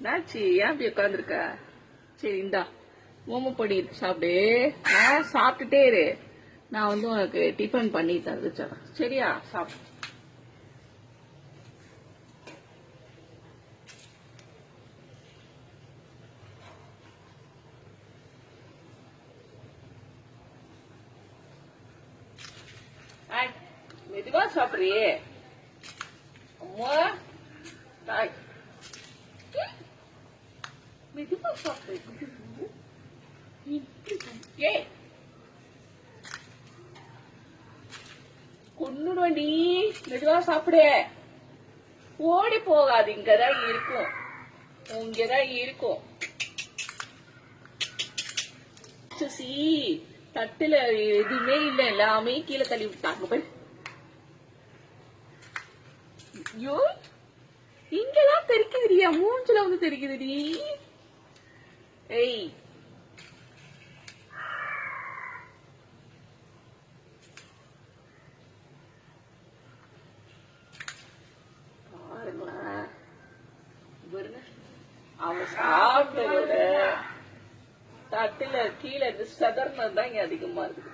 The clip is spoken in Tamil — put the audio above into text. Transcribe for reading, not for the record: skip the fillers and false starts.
என்னாச்சு? ஏன் அப்படி உட்காந்துருக்க? சரி இந்தா மோமோ பொடி சாப்பிடு. சாப்பிட்டுட்டே இரு. நான் உனக்கு டிஃபன் பண்ணி தந்துச்சேன். சரியா? சாப்பிடு. மெதுவா சாப்பிடுறியே அம்மா. தாய் மெதுவா சாப்பிடு. ஏ கொன்னுடுவண்டி. மெதுவா சாப்பிடு. ஓடி போகாது. இங்கதான் இருக்கும். இங்கதான் இருக்கும். தட்டுல எதுவுமே இல்ல. எல்லாமே கீழே தள்ளி விட்டாங்க பாரு. ஐயோ, இங்கதான் தெரிக்குதுடியா. மூஞ்சில வந்து தெரிக்குதுடி. ஏய், பாருங்களேன். அவன் சாப்பிட்டதோட தட்டுல கீழே சதர்னது தான் இங்க அதிகமா இருக்குது.